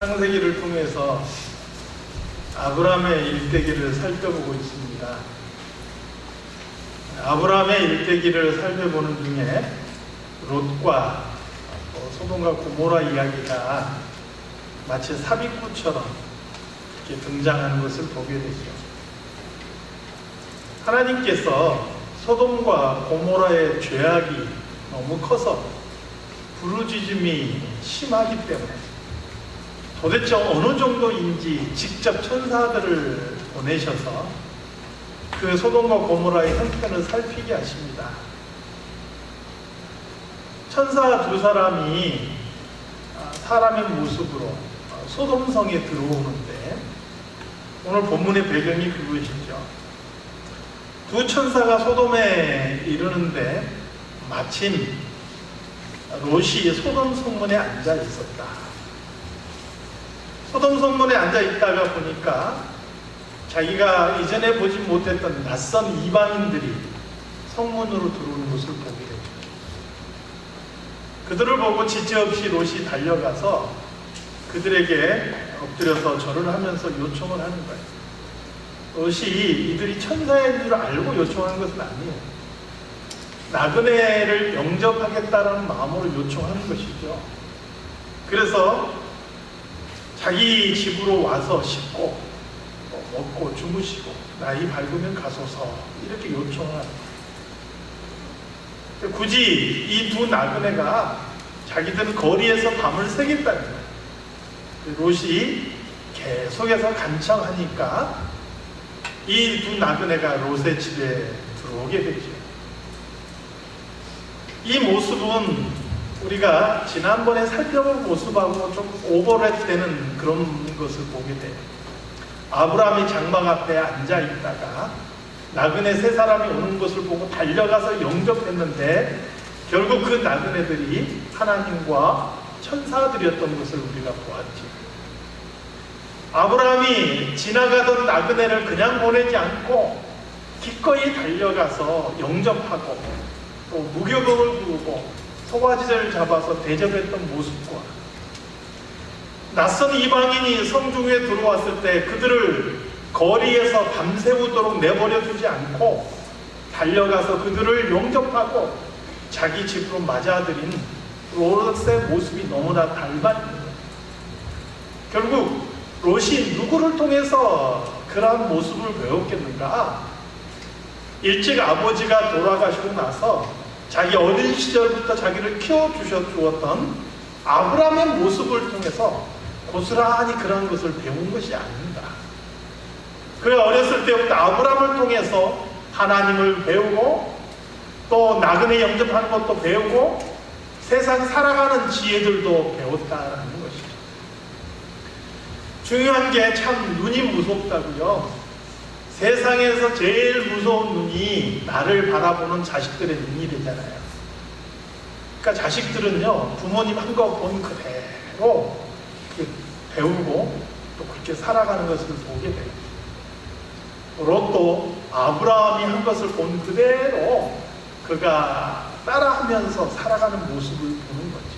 창세기를 통해서 아브라함의 일대기를 살펴보고 있습니다. 아브라함의 일대기를 살펴보는 중에 롯과 소돔과 고모라 이야기가 마치 삽입구처럼 이렇게 등장하는 것을 보게 되죠. 하나님께서 소돔과 고모라의 죄악이 너무 커서 부르짖음이 심하기 때문에 도대체 어느 정도인지 직접 천사들을 보내셔서 그 소돔과 고모라의 형편을 살피게 하십니다. 천사 두 사람이 사람의 모습으로 소돔성에 들어오는데 오늘 본문의 배경이 그것이죠. 두 천사가 소돔에 이르는데 마침 롯이 소돔 성문에 앉아 있었다. 소돔 성문에 앉아 있다가 보니까 자기가 이전에 보지 못했던 낯선 이방인들이 성문으로 들어오는 것을 보게 됩니다. 그들을 보고 지체없이 롯이 달려가서 그들에게 엎드려서 절을 하면서 요청을 하는 거예요. 롯이 이들이 천사인 줄 알고 요청하는 것은 아니에요. 나그네를 영접하겠다라는 마음으로 요청하는 것이죠. 그래서 자기 집으로 와서 씻고 먹고 주무시고 나이 밝으면 가소서 이렇게 요청을 합니다. 굳이 이 두 나그네가 자기들은 거리에서 밤을 새겠다는 거예요. 롯이 계속해서 간청하니까 이 두 나그네가 롯의 집에 들어오게 되죠. 이 모습은 우리가 지난번에 살펴본 모습하고 좀 오버랩되는 그런 것을 보게 돼요. 아브라함이 장막 앞에 앉아 있다가 나그네 세 사람이 오는 것을 보고 달려가서 영접했는데 결국 그 나그네들이 하나님과 천사들이었던 것을 우리가 보았죠. 아브라함이 지나가던 나그네를 그냥 보내지 않고 기꺼이 달려가서 영접하고 또 무교병을 부르고 소가지를 잡아서 대접했던 모습과 낯선 이방인이 성중에 들어왔을 때 그들을 거리에서 밤새우도록 내버려 두지 않고 달려가서 그들을 영접하고 자기 집으로 맞아들인 롯의 모습이 너무나 닮아있는 거예요. 결국 롯이 누구를 통해서 그러한 모습을 배웠겠는가? 일찍 아버지가 돌아가시고 나서 자기 어린 시절부터 자기를 키워주었던 아브라함의 모습을 통해서 고스란히 그런 것을 배운 것이 아닙니다. 그가 어렸을 때부터 아브라함을 통해서 하나님을 배우고 또 나그네 영접하는 것도 배우고 세상 살아가는 지혜들도 배웠다는 것이죠. 중요한 게 참 눈이 무섭다고요. 세상에서 제일 무서운 눈이 나를 바라보는 자식들의 눈이 되잖아요. 그러니까 자식들은요, 부모님 한 거 본 그대로 배우고 또 그렇게 살아가는 것을 보게 돼요. 롯도 아브라함이 한 것을 본 그대로 그가 따라하면서 살아가는 모습을 보는 거죠.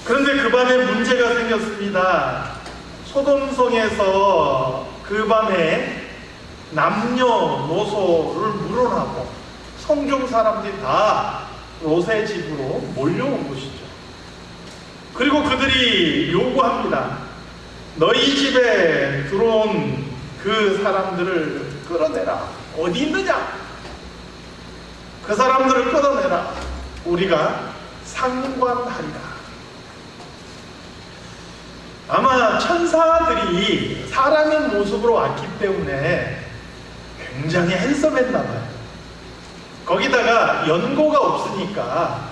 그런데 그 밤에 문제가 생겼습니다. 소돔성에서 그 밤에 남녀노소를 물어나고 성중 사람들이 다 롯의 집으로 몰려온 것이죠. 그리고 그들이 요구합니다. 너희 집에 들어온 그 사람들을 끌어내라. 어디 있느냐? 그 사람들을 끌어내라. 우리가 상관하리라. 아마 천사들이 사람의 모습으로 왔기 때문에 굉장히 핸섬했나 봐요. 거기다가 연고가 없으니까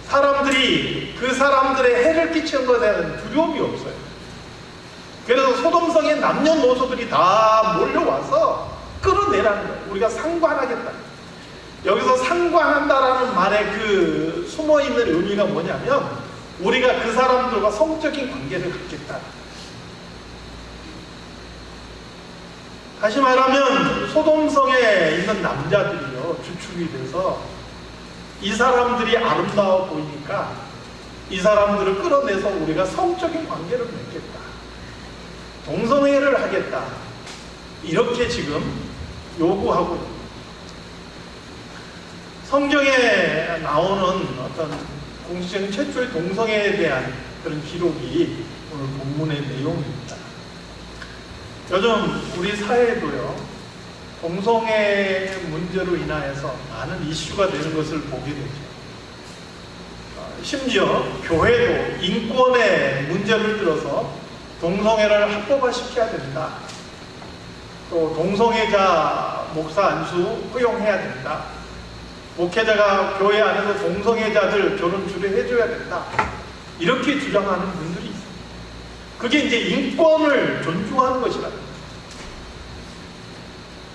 사람들이 그 사람들의 해를 끼치는 것에 대한 두려움이 없어요. 그래서 소돔성의 남녀노소들이 다 몰려와서 끌어내라는 거예요. 우리가 상관하겠다. 여기서 상관한다라는 말에 그 숨어있는 의미가 뭐냐면 우리가 그 사람들과 성적인 관계를 갖겠다. 다시 말하면 소돔성에 있는 남자들이요, 주축이 돼서 이 사람들이 아름다워 보이니까 이 사람들을 끌어내서 우리가 성적인 관계를 맺겠다. 동성애를 하겠다. 이렇게 지금 요구하고 있습니다. 성경에 나오는 어떤 공식적인 최초의 동성애에 대한 그런 기록이 오늘 본문의 내용입니다. 요즘 우리 사회도요, 동성애 문제로 인하여서 많은 이슈가 되는 것을 보게 되죠. 심지어 교회도 인권의 문제를 들어서 동성애를 합법화시켜야 된다. 또 동성애자 목사 안수 허용해야 된다. 목회자가 교회 안에서 동성애자들 결혼 주례해줘야 된다. 이렇게 주장하는 분들이 있습니다. 그게 이제 인권을 존중하는 것이라는 거죠.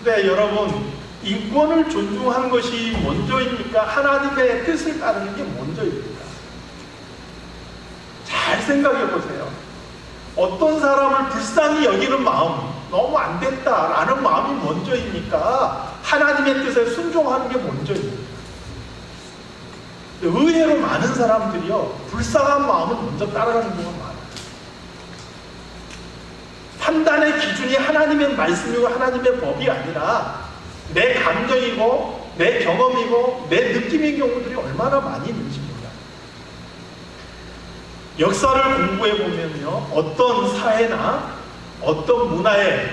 근데 여러분, 인권을 존중하는 것이 먼저입니까? 하나님의 뜻을 따르는 게 먼저입니까? 잘 생각해 보세요. 어떤 사람을 불쌍히 여기는 마음, 너무 안 됐다라는 마음이 먼저입니까? 하나님의 뜻에 순종하는 게 먼저입니까? 의외로 많은 사람들이요, 불쌍한 마음을 먼저 따라가는 경우가 많아요. 판단의 기준이 하나님의 말씀이고 하나님의 법이 아니라 내 감정이고 내 경험이고 내 느낌인 경우들이 얼마나 많이 있는지 몰라요. 역사를 공부해 보면요, 어떤 사회나 어떤 문화에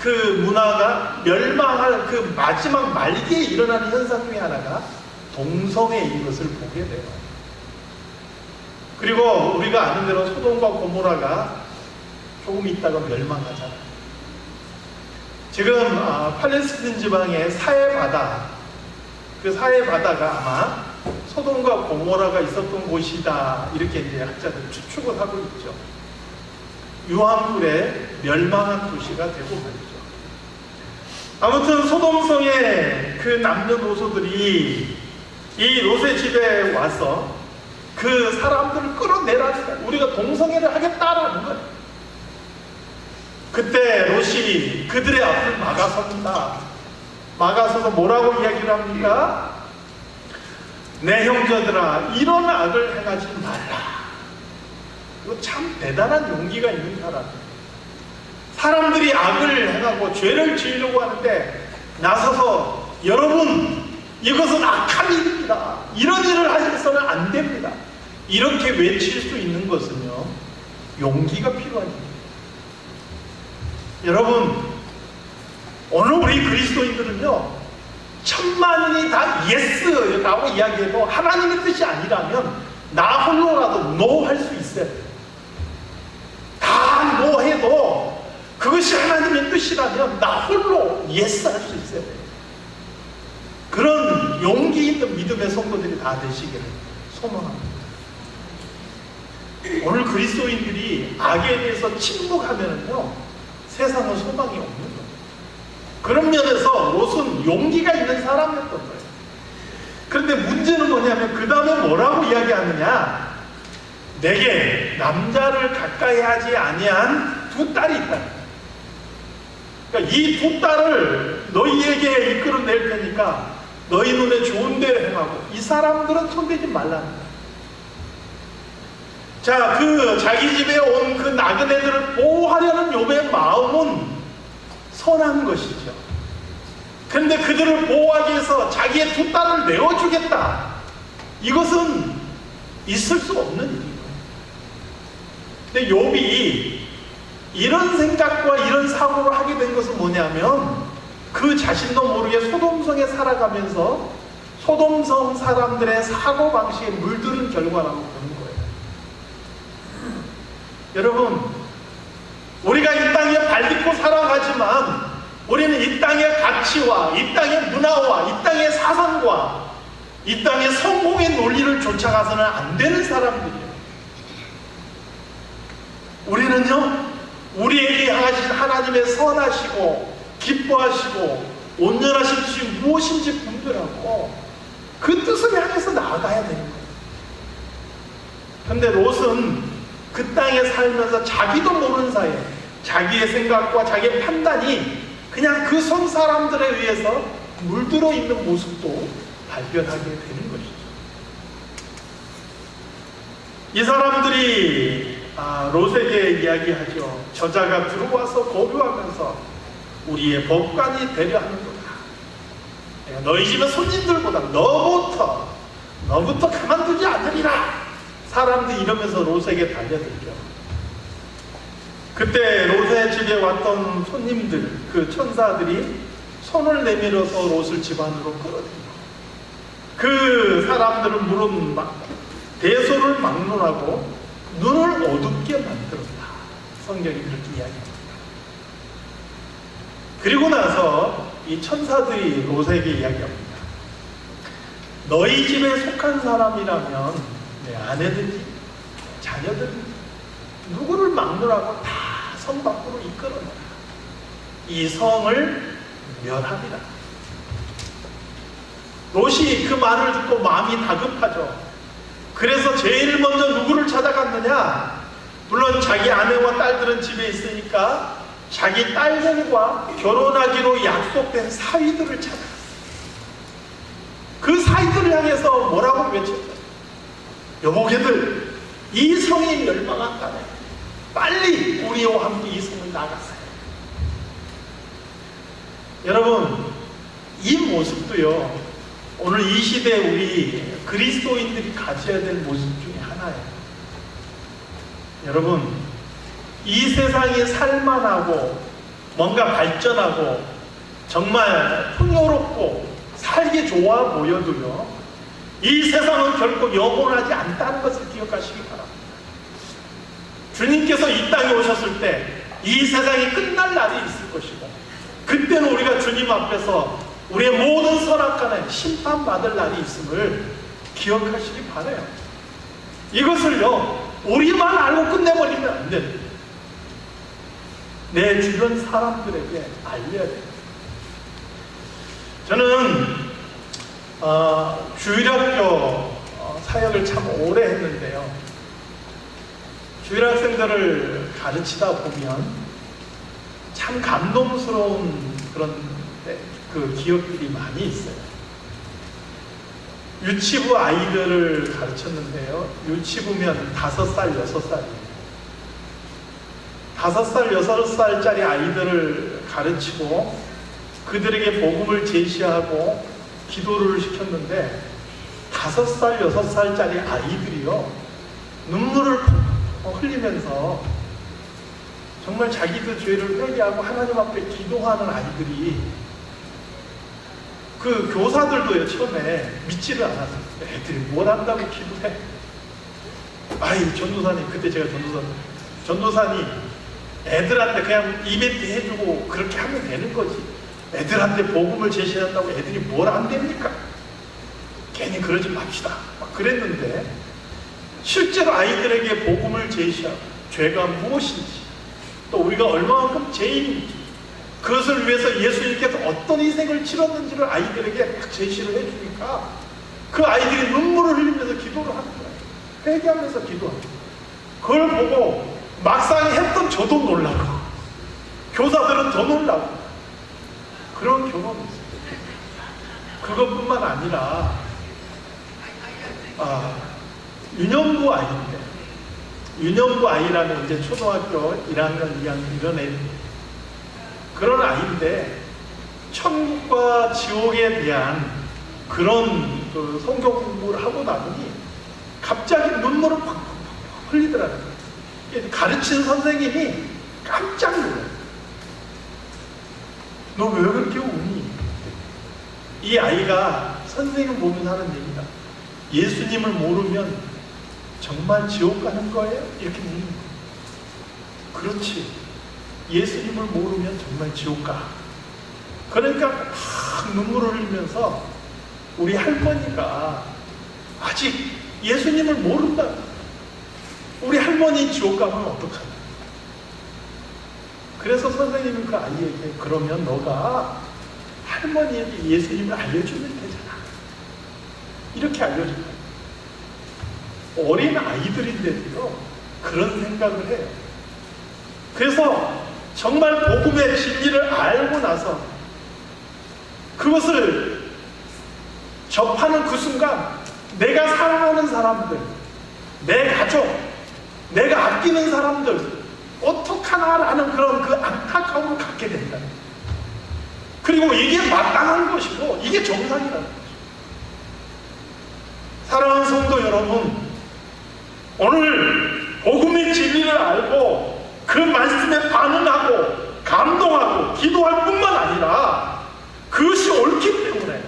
그 문화가 멸망할 그 마지막 말기에 일어나는 현상 중에 하나가 동성애인 것을 보게 돼요. 그리고 우리가 아는 대로 소돔과 고모라가 조금 있다가 멸망하잖아요. 지금 팔레스틴 지방의 사해바다, 그 사해바다가 아마 소돔과 고모라가 있었던 곳이다, 이렇게 이제 학자들 추측을 하고 있죠. 유황불에 멸망한 도시가 되고 말이죠. 아무튼 소돔성의 그 남녀노소들이 이 롯의 집에 와서 그 사람들을 끌어내라니까, 우리가 동성애를 하겠다라는 거예요. 그때 롯이 그들의 앞을 막아섭니다. 막아서서 뭐라고 이야기를 합니까? 내 형제들아, 이런 악을 행하지 말라. 이거 참 대단한 용기가 있는 사람이에요. 사람들이 악을 행하고 죄를 지으려고 하는데 나서서, 여러분, 이것은 악한 일입니다. 이런 일을 하셔서는 안 됩니다. 이렇게 외칠 수 있는 것은요, 용기가 필요한 일입니다. 여러분, 오늘 우리 그리스도인들은요, 천만인이 다 예스라고 이야기해도 하나님의 뜻이 아니라면 나 홀로라도 노 할 수 있어요. 다 노 해도 그것이 하나님의 뜻이라면 나 홀로 예스 할 수 있어요. 그런 용기 있는 믿음의 성도들이 다 되시기를 소망합니다. 오늘 그리스도인들이 악에 대해서 침묵하면은요, 세상은 소망이 없는 거예요. 그런 면에서 롯은 용기가 있는 사람이었던 거예요. 그런데 문제는 뭐냐면 그 다음에 뭐라고 이야기하느냐, 내게 남자를 가까이 하지 아니한 두 딸이 있다. 그러니까 이 두 딸을 너희에게 이끌어낼 테니까 너희 눈에 좋은 대로 행하고 이 사람들은 손대지 말라는 거예요. 자, 그 자기 집에 온 그 나그네들을 보호하려는 욥의 마음은 선한 것이죠. 그런데 그들을 보호하기 위해서 자기의 두 딸을 내어주겠다, 이것은 있을 수 없는 일이에요. 근데 욥이 이런 생각과 이런 사고를 하게 된 것은 뭐냐면, 그 자신도 모르게 소돔성에 살아가면서 소돔성 사람들의 사고방식에 물들은 결과라고 보는 거예요. 여러분, 우리가 이 땅에 발딛고 살아가지만 우리는 이 땅의 가치와 이 땅의 문화와 이 땅의 사상과 이 땅의 성공의 논리를 쫓아가서는 안 되는 사람들이에요. 우리는요, 우리에게 향하신 하나님의 선하시고 기뻐하시고 온전하신 뜻이 무엇인지 분별하고 그 뜻을 향해서 나아가야 되는 거예요. 그런데 롯은 그 땅에 살면서 자기도 모르는 사이에 자기의 생각과 자기의 판단이 그냥 그 선 사람들에 의해서 물들어 있는 모습도 발견하게 되는 것이죠. 이 사람들이 롯에게 이야기하죠. 저자가 들어와서 거류하면서 우리의 법관이 되려 하는구나. 너희 집의 손님들보다 너부터 가만두지 않으리라. 사람들이 이러면서 롯에게 달려들죠. 그때 롯의 집에 왔던 손님들, 그 천사들이 손을 내밀어서 롯을 집 안으로 끌어들여. 그 사람들은 물은 대소를 막론하고 눈을 어둡게 만들었다. 성경이 그렇게 이야기합니다. 그리고 나서 이 천사들이 롯에게 이야기합니다. 너희 집에 속한 사람이라면 내 아내든지 자녀든지 누구를 막론하고 다 성 밖으로 이끌어내라. 이 성을 멸하리라. 롯이 그 말을 듣고 마음이 다급하죠. 그래서 제일 먼저 누구를 찾아갔느냐? 물론 자기 아내와 딸들은 집에 있으니까 자기 딸들과 결혼하기로 약속된 사위들을 찾아갔어요. 그 사위들을 향해서 뭐라고 외쳤어요? 여보게들, 이 성이 멸망한다네. 빨리 우리와 함께 이 성을 나가세요. 여러분, 이 모습도요, 오늘 이 시대에 우리 그리스도인들이 가져야 될 모습 중에 하나예요. 여러분, 이 세상이 살만하고 뭔가 발전하고 정말 풍요롭고 살기 좋아 보여도요, 이 세상은 결코 영원하지 않다는 것을 기억하시기 바랍니다. 주님께서 이 땅에 오셨을 때 이 세상이 끝날 날이 있을 것이고, 그때는 우리가 주님 앞에서 우리의 모든 선악간에 심판받을 날이 있음을 기억하시기 바라요. 이것을요, 우리만 알고 끝내버리면 안 됩니다. 내 주변 사람들에게 알려야 돼요. 저는 주일학교 사역을 참 오래 했는데요. 주일학생들을 가르치다 보면 참 감동스러운 그런 그 기억들이 많이 있어요. 유치부 아이들을 가르쳤는데요. 유치부면 5살, 6살이에요. 5살, 6살짜리 아이들을 가르치고 그들에게 복음을 제시하고 기도를 시켰는데 5살, 6살짜리 아이들이요, 눈물을 흘리면서 정말 자기들 죄를 회개하고 하나님 앞에 기도하는 아이들이, 그 교사들도요, 처음에 믿지를 않았어요. 애들이 뭘 한다고 기도해? 아이, 전도사님, 그때 제가 전도사님, 애들한테 그냥 이벤트 해주고 그렇게 하면 되는 거지. 애들한테 복음을 제시한다고 애들이 뭘 안 됩니까? 괜히 그러지 맙시다. 막 그랬는데, 실제로 아이들에게 복음을 제시하고 죄가 무엇인지, 또 우리가 얼마만큼 죄인인지, 그것을 위해서 예수님께서 어떤 희생을 치렀는지를 아이들에게 막 제시를 해주니까 그 아이들이 눈물을 흘리면서 기도를 하는 거예요. 회개하면서 기도하는 거예요. 그걸 보고 막상 했던 저도 놀라고, 교사들은 더 놀라고, 그런 경험이 있어요. 그것뿐만 아니라 유년부 아이인데, 유년부 아이라는 이제 초등학교 1학년, 2학년 이런 애들, 그런 아이인데 천국과 지옥에 대한 그런 그 성경 공부를 하고 나더니 갑자기 눈물을 팍팍 흘리더라고요. 가르치는 선생님이 깜짝 놀라요. 너 왜 그렇게 우니? 이 아이가 선생님 보면서 하는 얘기다. 예수님을 모르면 정말 지옥 가는 거예요? 이렇게 묻는 거예요. 그렇지. 예수님을 모르면 정말 지옥 가. 그러니까 막 눈물을 흘리면서 우리 할머니가 아직 예수님을 모른다. 우리 할머니 지옥 가면 어떡하나. 그래서 선생님이 그 아이에게, 그러면 너가 할머니에게 예수님을 알려주면 되잖아. 이렇게 알려줘요. 어린 아이들인데도요, 그런 생각을 해요. 그래서 정말 복음의 진리를 알고 나서 그것을 접하는 그 순간 내가 사랑하는 사람들, 내 가족, 내가 아끼는 사람들 어떡하나라는 그런 그 안타까움을 갖게 된다. 그리고 이게 마땅한 것이고 이게 정상이라는 것이죠. 사랑하는 성도 여러분, 오늘 복음의 진리를 알고 그 말씀에 반응하고 감동하고 기도할 뿐만 아니라 그것이 옳기 때문에,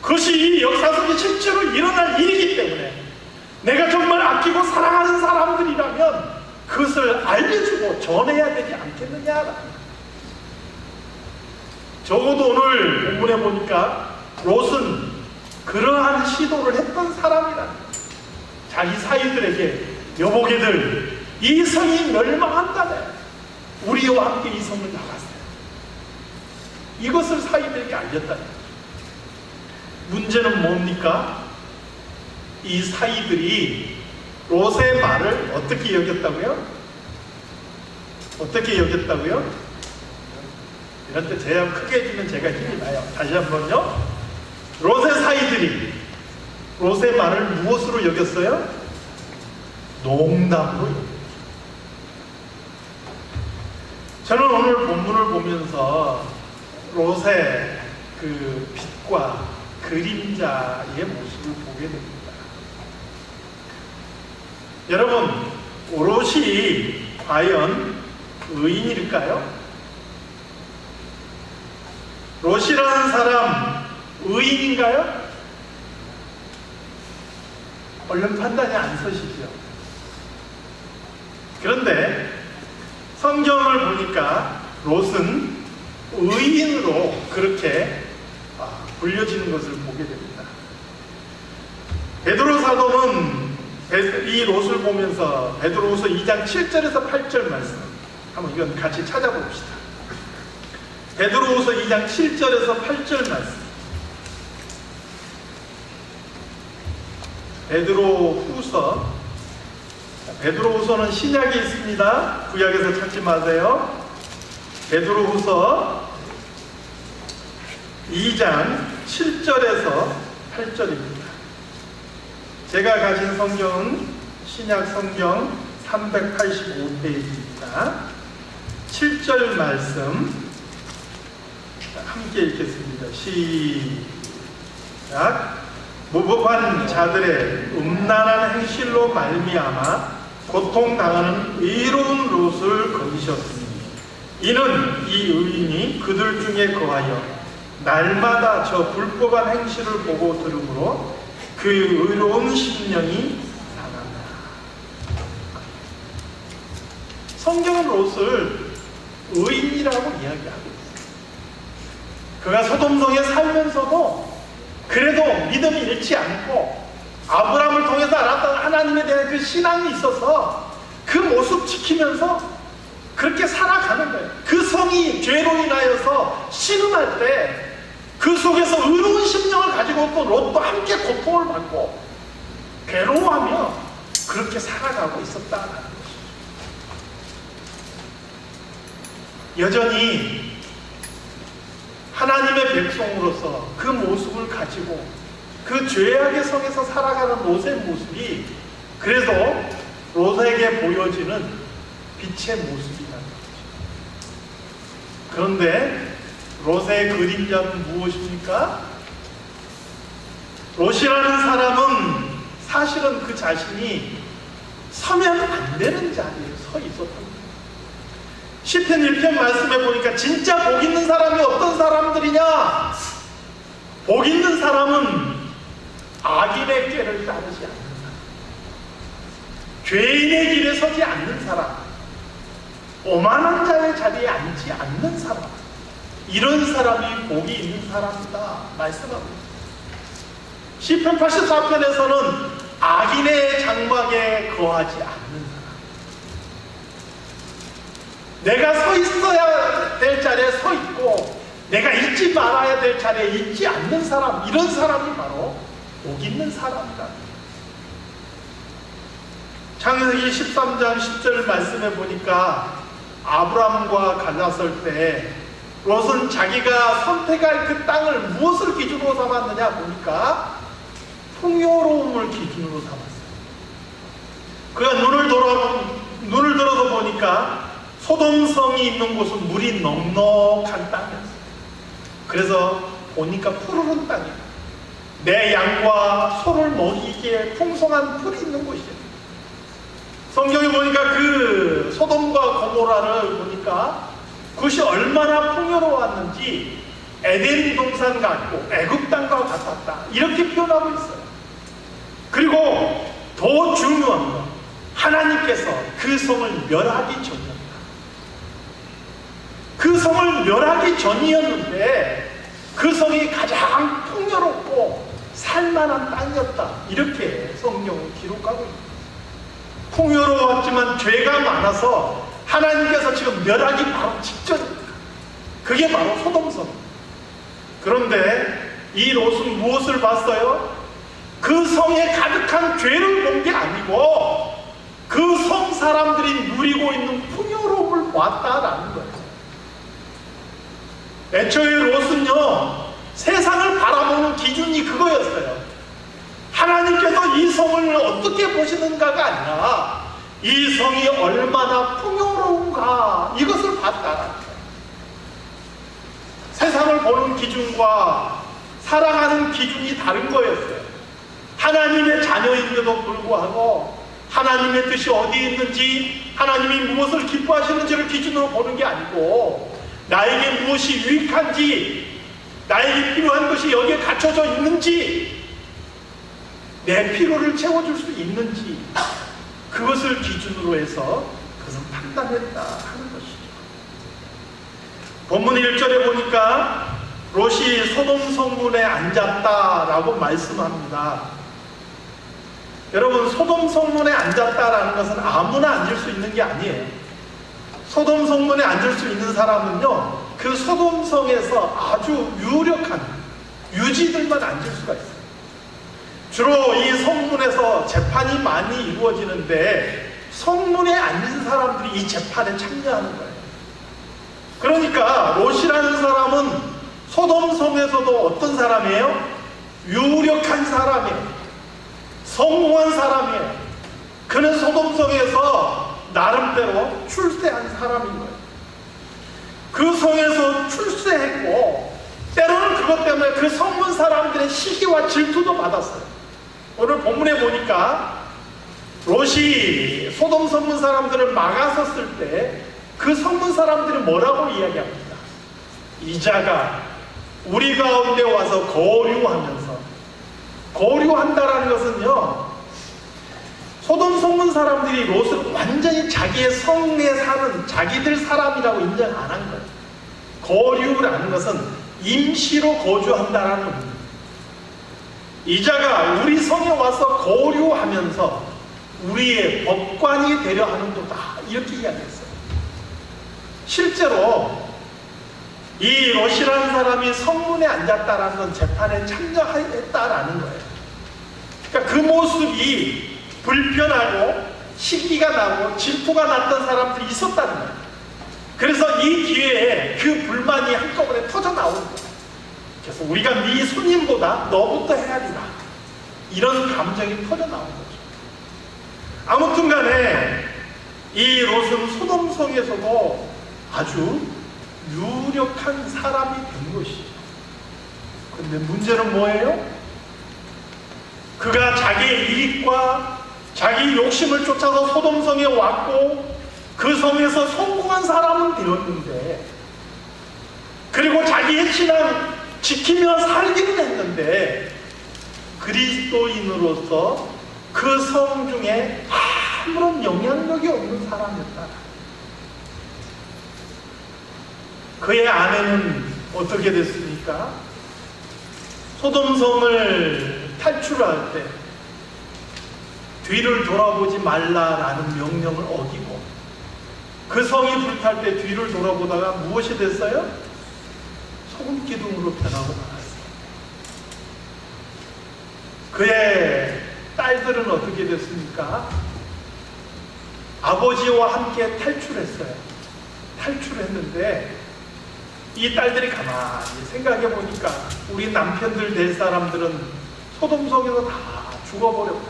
그것이 이 역사 속에 실제로 일어날 일이기 때문에 내가 정말 아끼고 사랑하는 사람들이라면 그것을 알려주고 전해야 되지 않겠느냐라는 거예요. 적어도 오늘 본문에 보니까 롯은 그러한 시도를 했던 사람이라는 거예요. 자기 사위들에게 여보게들 이 성이 멸망한다네, 우리와 함께 이 성을 나갔어요. 이것을 사위들에게 알렸다는 거예요. 문제는 뭡니까? 이 사위들이 롯의 말을 어떻게 여겼다고요? 어떻게 여겼다고요? 이럴 때 제가 크게 해주면 제가 힘이 나요. 다시 한번요. 롯의 사위들이 롯의 말을 무엇으로 여겼어요? 농담으로 여겼어요. 저는 오늘 본문을 보면서 롯의 그 빛과 그림자의 모습을 보게 됩니다. 여러분, 롯이 과연 의인일까요? 롯이라는 사람 의인인가요? 얼른 판단이 안 서시죠. 그런데 성경을 보니까 롯은 의인으로 그렇게 불려지는 것을 보게 됩니다. 베드로 사도는 이 롯을 보면서 베드로후서 2장 7절에서 8절 말씀 한번 이건 같이 찾아봅시다. 베드로후서 2장 7절에서 8절 말씀. 베드로후서는 신약에 있습니다. 구약에서 찾지 마세요. 베드로후서 2장 7절에서 8절입니다. 제가 가진 성경은 신약 성경 385페이지입니다. 7절 말씀 함께 읽겠습니다. 시작. 무법한 자들의 음란한 행실로 말미암아 고통당하는 의로운 롯을 거두셨으니 이는 이 의인이 그들 중에 거하여 날마다 저 불법한 행실을 보고 들으므로 그 의로운 심령이 상한다. 성경은 롯을 의인이라고 이야기하고 있어요. 그가 소돔성에 살면서도 그래도 믿음이 잃지 않고 아브라함을 통해서 알았던 하나님에 대한 그 신앙이 있어서 그 모습 지키면서 그렇게 살아가는 거예요. 그 성이 죄로 인하여서 신음할 때 그 속에서 의로운 심령을 가지고 또 롯도 함께 고통을 받고 괴로워하며 그렇게 살아가고 있었다는 것이죠. 여전히 하나님의 백성으로서 그 모습을 가지고 그 죄악의 성에서 살아가는 롯의 모습이 그래도 롯에게 보여지는 빛의 모습이라는 거죠. 그런데 롯의 그림자는 무엇입니까? 롯이라는 사람은 사실은 그 자신이 서면 안 되는 자리에 서 있었던 거예요. 시편 1편 말씀에 보니까 진짜 복 있는 사람이 어떤 사람들이냐? 복 있는 사람은 악인의 꾀를 따르지 않는 사람, 죄인의 길에 서지 않는 사람, 오만한 자의 자리에 앉지 않는 사람, 이런 사람이 복이 있는 사람이다 말씀하고 있습니다. 시편 84편에서는 악인의 장막에 거하지 않는 사람, 내가 서 있어야 될 자리에 서 있고 내가 있지 말아야 될 자리에 있지 않는 사람, 이런 사람이 바로 복 있는 사람이다. 창세기 13장 10절 말씀에 보니까 아브라함과 갈라설 때 롯은 자기가 선택할 그 땅을 무엇을 기준으로 삼았느냐 보니까 풍요로움을 기준으로 삼았어요. 그가 눈을 들어서 보니까 소돔성이 있는 곳은 물이 넉넉한 땅이었어요. 그래서 보니까 푸르른 땅이에요. 내 양과 소를 먹이기에 풍성한 풀이 있는 곳이에요. 성경에 보니까 그 소돔과 고모라를 보니까 그것이 얼마나 풍요로웠는지 에덴 동산 같고 애굽 땅과 같았다, 이렇게 표현하고 있어요. 그리고 더 중요한 건 하나님께서 그 성을 멸하기 전이었다. 그 성을 멸하기 전이었는데 그 성이 가장 풍요롭고 살만한 땅이었다, 이렇게 성경은 기록하고 있습니다. 풍요로웠지만 죄가 많아서 하나님께서 지금 멸하기 바로 직전입니다. 그게 바로 소돔성. 그런데 이 롯은 무엇을 봤어요? 그 성에 가득한 죄를 본 게 아니고 그 성 사람들이 누리고 있는 풍요로움을 봤다라는 거예요. 애초에 롯은요, 세상을 바라보는 기준이 그거였어요. 하나님께서 이 성을 어떻게 보시는가가 아니라 이 성이 얼마나 풍요로운가, 이것을 봤다라는 거예요. 세상을 보는 기준과 살아가는 기준이 다른 거였어요. 하나님의 자녀인데도 불구하고 하나님의 뜻이 어디에 있는지, 하나님이 무엇을 기뻐하시는지를 기준으로 보는 게 아니고 나에게 무엇이 유익한지, 나에게 필요한 것이 여기에 갖춰져 있는지, 내 필요를 채워줄 수 있는지, 그것을 기준으로 해서 그것을 판단했다 하는 것이죠. 본문 1절에 보니까 롯이 소돔 성문에 앉았다라고 말씀합니다. 여러분, 소돔 성문에 앉았다라는 것은 아무나 앉을 수 있는 게 아니에요. 소돔 성문에 앉을 수 있는 사람은요, 그 소돔 성에서 아주 유력한 유지들만 앉을 수가 있어요. 주로 이 성문에서 재판이 많이 이루어지는데 성문에 앉은 사람들이 이 재판에 참여하는 거예요. 그러니까 롯이라는 사람은 소돔 성에서도 어떤 사람이에요? 유력한 사람이에요. 성공한 사람이에요. 그는 소돔 성에서 나름대로 출세한 사람인 거예요. 그 성에서 출세했고 때로는 그것 때문에 그 성문 사람들의 시기와 질투도 받았어요. 오늘 본문에 보니까 롯이 소돔 성문 사람들을 막아섰을 때 그 성문 사람들이 뭐라고 이야기합니까? 이자가 우리 가운데 와서 거류하면서, 거류한다라는 것은요, 소돔 성문 사람들이 롯을 완전히 자기의 성에 사는 자기들 사람이라고 인정 안 한 거예요. 거류라는 것은 임시로 거주한다라는 의미입니다. 이자가 우리 성에 와서 거류하면서 우리의 법관이 되려 하는도다, 이렇게 이야기했어요. 실제로 이 롯이라는 사람이 성문에 앉았다라는 건 재판에 참여했다라는 거예요. 그러니까 그 모습이 불편하고 시기가 나고 질투가 났던 사람들이 있었다는 거예요. 그래서 이 기회에 그 불만이 한꺼번에 터져 나오는 거예요. 그래서 우리가 네 손님보다 너부터 해야 된다, 이런 감정이 터져 나온 거죠. 아무튼 간에 이 롯은 소돔성에서도 아주 유력한 사람이 된 것이죠. 그런데 문제는 뭐예요? 그가 자기의 이익과 자기 욕심을 쫓아서 소돔성에 왔고 그 성에서 성공한 사람은 되었는데, 그리고 자기의 신앙 지키며 살기는 했는데 그리스도인으로서 그 성 중에 아무런 영향력이 없는 사람이었다. 그의 아내는 어떻게 됐습니까? 소돔성을 탈출할 때 뒤를 돌아보지 말라라는 명령을 어기고 그 성이 불탈 때 뒤를 돌아보다가 무엇이 됐어요? 소금 기둥으로 변하고 말았어요. 그의 딸들은 어떻게 됐습니까? 아버지와 함께 탈출했어요. 탈출했는데 이 딸들이 가만히 생각해 보니까 우리 남편들 될 사람들은 소돔성에서 다 죽어버렸고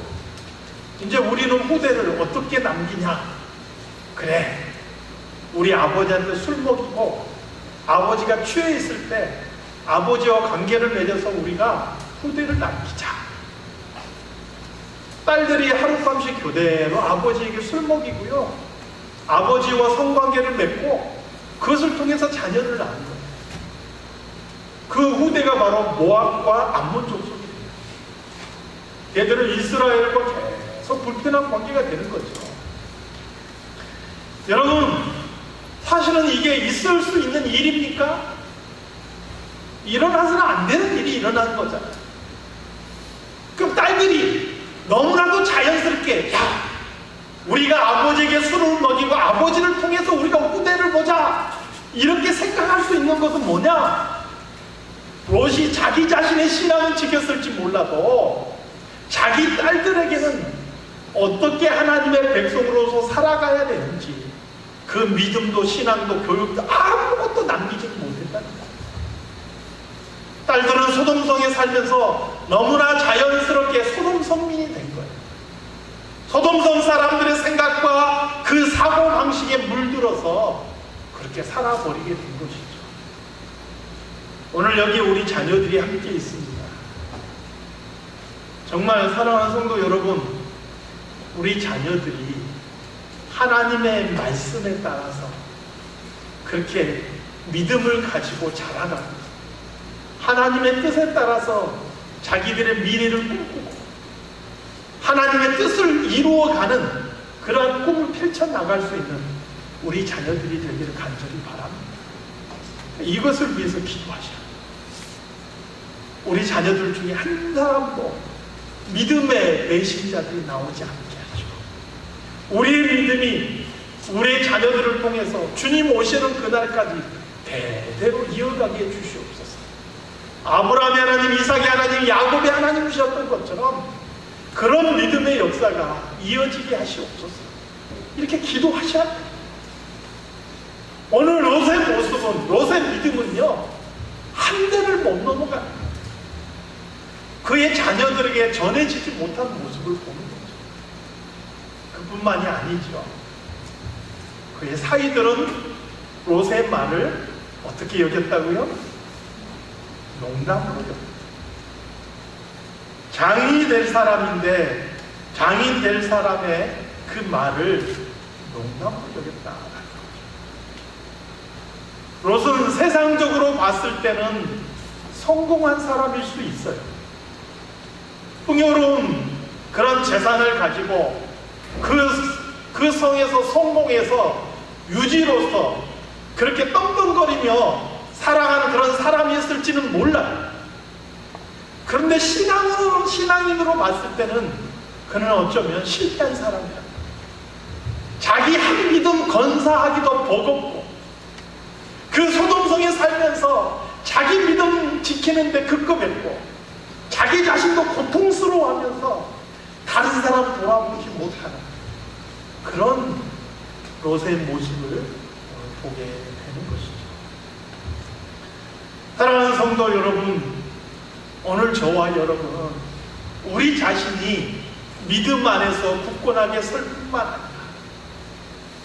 이제 우리는 후대를 어떻게 남기냐? 그래, 우리 아버지한테 술 먹이고 아버지가 취해 있을 때 아버지와 관계를 맺어서 우리가 후대를 남기자. 딸들이 하룻밤씩 교대로 아버지에게 술 먹이고요, 아버지와 성관계를 맺고 그것을 통해서 자녀를 낳는 거예요. 그 후대가 바로 모압과 암몬 족속이 돼요. 얘들은 이스라엘과 계속 불편한 관계가 되는 거죠. 여러분, 사실은 이게 있을 수 있는 일입니까? 일어나서는 안 되는 일이 일어나는 거잖아요. 그럼 딸들이 너무나도 자연스럽게, 야, 우리가 아버지에게 술을 먹이고 아버지를 통해서 우리가 후대를 보자, 이렇게 생각할 수 있는 것은 뭐냐? 롯이 자기 자신의 신앙은 지켰을지 몰라도 자기 딸들에게는 어떻게 하나님의 백성으로서 살아가야 되는지 그 믿음도 신앙도 교육도 아무것도 남기지 못했다는 거예요. 딸들은 소돔성에 살면서 너무나 자연스럽게 소돔 성민이 된 거예요. 소돔성 사람들의 생각과 그 사고방식에 물들어서 그렇게 살아버리게 된 것이죠. 오늘 여기 우리 자녀들이 함께 있습니다. 정말 사랑하는 성도 여러분, 우리 자녀들이 하나님의 말씀에 따라서 그렇게 믿음을 가지고 자라나고 하나님의 뜻에 따라서 자기들의 미래를 꿈꾸고 하나님의 뜻을 이루어가는 그러한 꿈을 펼쳐나갈 수 있는 우리 자녀들이 되기를 간절히 바랍니다. 이것을 위해서 기도하셔야 합니다. 우리 자녀들 중에 한 사람도 믿음의 배신자들이 나오지 않게 하시고 우리의 믿음이 우리의 자녀들을 통해서 주님 오시는 그날까지 대대로 이어가게 해주시옵소서. 아브라함의 하나님, 이삭의 하나님, 야곱의 하나님이셨던 것처럼 그런 믿음의 역사가 이어지게 하시옵소서. 이렇게 기도하셔야 돼요. 오늘 롯의 모습은, 롯의 믿음은요, 한 대를 못 넘어가요. 그의 자녀들에게 전해지지 못한 모습을 보는 거죠. 그뿐만이 아니죠. 그의 사위들은 롯의 말을 어떻게 여겼다고요? 농담으로 여겼다. 장인이 될 사람인데 장인 될 사람의 그 말을 농담으로 여겼다. 롯은 세상적으로 봤을 때는 성공한 사람일 수 있어요. 풍요로운 그런 재산을 가지고 그 성에서 성공해서 유지로서 그렇게 떵떵거리며 살아가는 그런 사람이었을지는 몰라요. 그런데 신앙인으로 봤을 때는 그는 어쩌면 실패한 사람이야. 자기 한 믿음 건사하기도 버겁고 그 소돔성에 살면서 자기 믿음 지키는데 급급했고 자기 자신도 고통스러워하면서 다른 사람 돌아보지 못하는 그런 롯의 모습을 보게 되는 것이죠. 사랑하는 성도 여러분, 오늘 저와 여러분은 우리 자신이 믿음 안에서 굳건하게 설 뿐만 아니라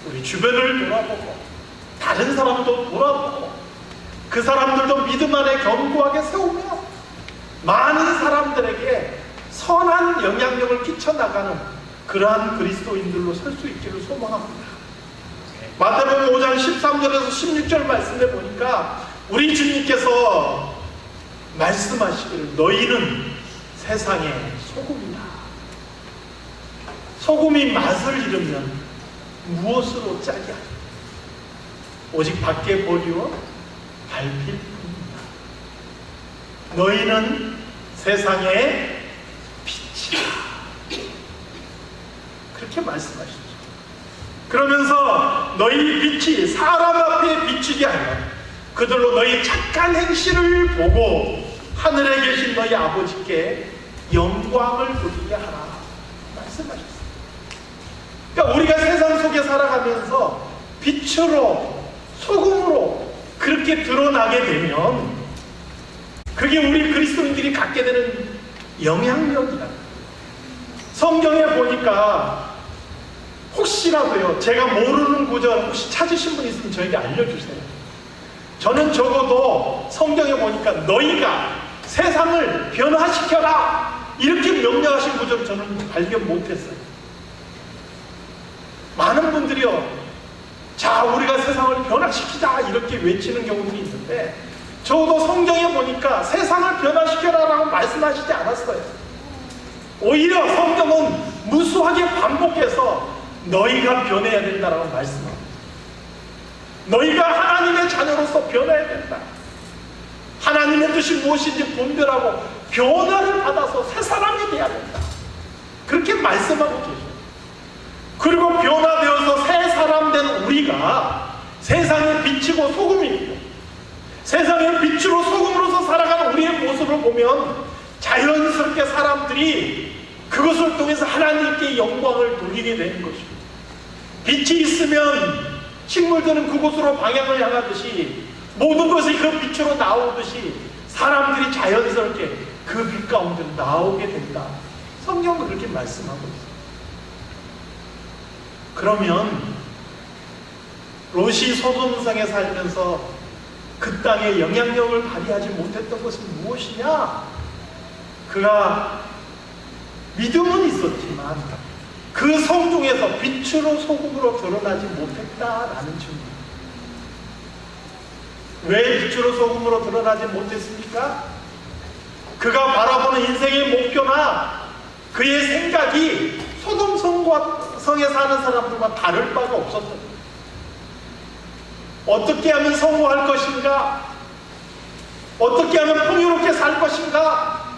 우리 주변을 돌아보고 다른 사람도 돌아보고 그 사람들도 믿음 안에 견고하게 세우며 많은 사람들에게 선한 영향력을 끼쳐나가는 그러한 그리스도인들로 설 수 있기를 소망합니다. 마태복음 5장 13절에서 16절 말씀에 보니까 우리 주님께서 말씀하시기를 너희는 세상의 소금이다. 소금이 맛을 잃으면 무엇으로 짜게 하냐? 오직 밖에 버리워 밟힐 뿐이다. 너희는 세상의 빛이다. 그렇게 말씀하시죠. 그러면서 너희 빛이 사람 앞에 비추게 하여 그들로 너희 착한 행실을 보고 하늘에 계신 너희 아버지께 영광을 돌리게 하라 말씀하셨어요. 그러니까 우리가 세상 속에 살아가면서 빛으로 소금으로 그렇게 드러나게 되면 그게 우리 그리스도인들이 갖게 되는 영향력이다. 성경에 보니까 혹시라도요, 제가 모르는 구절 혹시 찾으신 분 있으면 저에게 알려주세요. 저는 적어도 성경에 보니까 너희가 세상을 변화시켜라 이렇게 명령하신 구절을 저는 발견 못했어요. 많은 분들이요, 자 우리가 세상을 변화시키자 이렇게 외치는 경우들이 있는데, 적어도 성경에 보니까 세상을 변화시켜라 라고 말씀하시지 않았어요. 오히려 성경은 무수하게 반복해서 너희가 변해야 된다라고 말씀합니다. 너희가 하나님의 자녀로서 변해야 된다. 하나님의 뜻이 무엇인지 분별하고 변화를 받아서 새 사람이 되어야 된다. 그렇게 말씀하고 계셔요. 그리고 변화되어서 새 사람 된 우리가 세상의 빛이고 소금이고, 세상의 빛으로 소금으로서 살아가는 우리의 모습을 보면 자연스럽게 사람들이 그것을 통해서 하나님께 영광을 돌리게 되는 것입니다. 빛이 있으면 식물들은 그곳으로 방향을 향하듯이 모든 것이 그 빛으로 나오듯이 사람들이 자연스럽게 그 빛 가운데로 나오게 된다. 성경은 그렇게 말씀하고 있습니다. 그러면 롯이 소돔성에 살면서 그 땅에 영향력을 발휘하지 못했던 것은 무엇이냐? 그가 믿음은 있었지만 그 성 중에서 빛으로 소금으로 드러나지 못했다라는 증거. 왜 빛으로 소금으로 드러나지 못했습니까? 그가 바라보는 인생의 목표나 그의 생각이 소돔 성에 사는 사람들과 다를 바가 없었던, 어떻게 하면 성공할 것인가? 어떻게 하면 풍요롭게 살 것인가?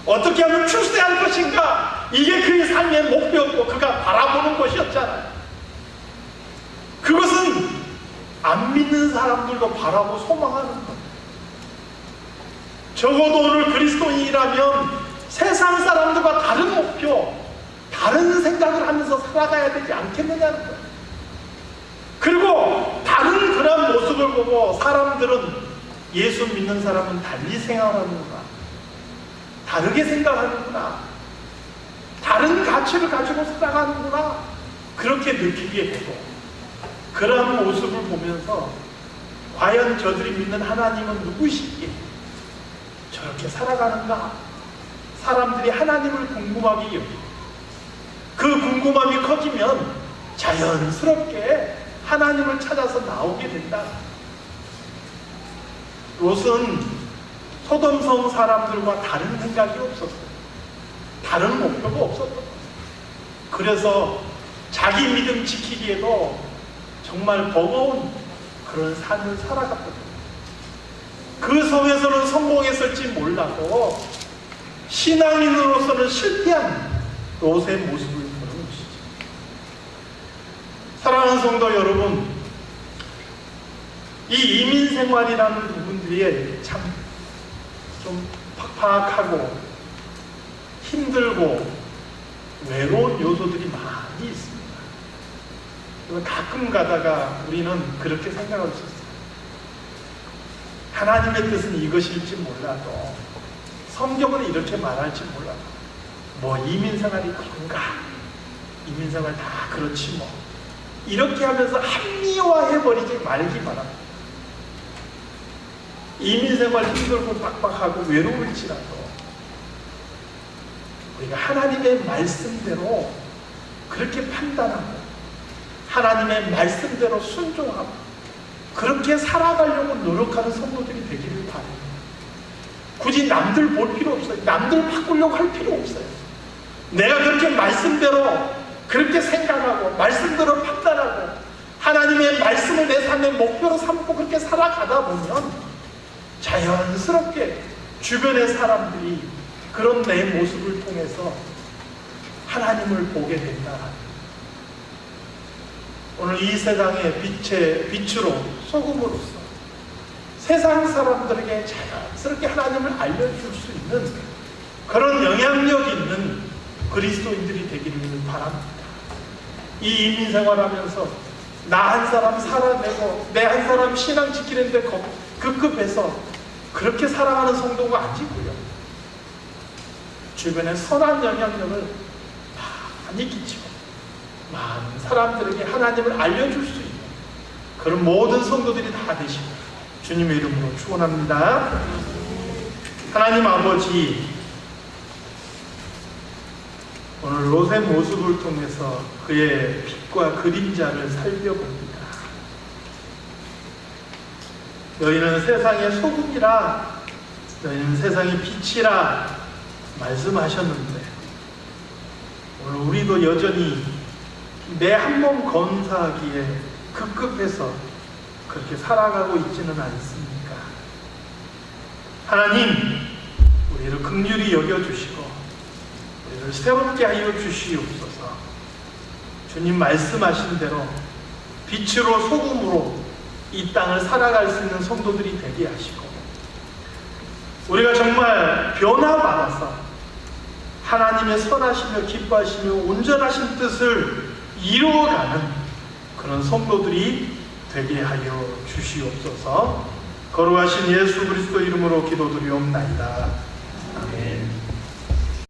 어떻게 하면 출세할 것인가? 이게 그의 삶의 목표였고 그가 바라보는 것이었잖아요. 그것은 안 믿는 사람들도 바라고 소망하는 것. 적어도 오늘 그리스도인이라면 세상 사람들과 다른 목표, 다른 생각을 하면서 살아가야 되지 않겠느냐는 거예요. 그리고 다른 그런 모습을 보고 사람들은 예수 믿는 사람은 달리 생각하는구나, 다르게 생각하는구나, 다른 가치를 가지고 살아가는구나, 그렇게 느끼게 되고, 그러한 모습을 보면서 과연 저들이 믿는 하나님은 누구시기에 저렇게 살아가는가? 사람들이 하나님을 궁금하게 여기고, 그 궁금함이 커지면 자연스럽게 하나님을 찾아서 나오게 된다. 롯은 소돔성 사람들과 다른 생각이 없었어요. 다른 목표가 없었던 거예요. 그래서 자기 믿음 지키기에도 정말 버거운 그런 삶을 살아갔거든요. 그 성에서는 성공했을지 몰라도 신앙인으로서는 실패한 롯의 모습을 보는 것이죠. 사랑하는 성도 여러분, 이 이민 생활이라는 부분들이 참 좀 팍팍하고 힘들고 외로운 요소들이 많이 있습니다. 가끔 가다가 우리는 그렇게 생각할 수 있어요. 하나님의 뜻은 이것일지 몰라도, 성경은 이렇게 말할지 몰라도, 뭐 이민생활이 그런가, 이민생활 다 그렇지 뭐, 이렇게 하면서 합리화해버리지 말기 바랍니다. 이민생활 힘들고 빡빡하고 외로울지라도 우리가 하나님의 말씀대로 그렇게 판단하고 하나님의 말씀대로 순종하고 그렇게 살아가려고 노력하는 성도들이 되기를 바랍니다. 굳이 남들 볼 필요 없어요. 남들 바꾸려고 할 필요 없어요. 내가 그렇게 말씀대로 그렇게 생각하고 말씀대로 판단하고 하나님의 말씀을 내 삶의 목표로 삼고 그렇게 살아가다 보면 자연스럽게 주변의 사람들이 그런 내 모습을 통해서 하나님을 보게 된다. 오늘 이 세상의 빛으로 소금으로서 세상 사람들에게 자연스럽게 하나님을 알려줄 수 있는 그런 영향력 있는 그리스도인들이 되기를 바랍니다. 이 이민생활하면서 나 한 사람 살아내고 내 한 사람 신앙 지키는데 급급해서 그렇게 살아가는 성도가 아니고요. 주변에 선한 영향력을 많이 끼치고 많은 사람들에게 하나님을 알려줄 수 있는 그런 모든 성도들이 다 되시고 주님의 이름으로 축원합니다. 하나님 아버지, 오늘 롯의 모습을 통해서 그의 빛과 그림자를 살펴봅니다. 너희는 세상의 소금이라, 너희는 세상의 빛이라 말씀하셨는데 오늘 우리도 여전히 내 한 몸 건사하기에 급급해서 그렇게 살아가고 있지는 않습니까? 하나님, 우리를 긍휼히 여겨주시고 우리를 새롭게 하여 주시옵소서. 주님 말씀하신 대로 빛으로 소금으로 이 땅을 살아갈 수 있는 성도들이 되게 하시고 우리가 정말 변화받아서 하나님의 선하시며 기뻐하시며 온전하신 뜻을 이루어가는 그런 성도들이 되게 하여 주시옵소서. 거룩하신 예수 그리스도 이름으로 기도드리옵나이다.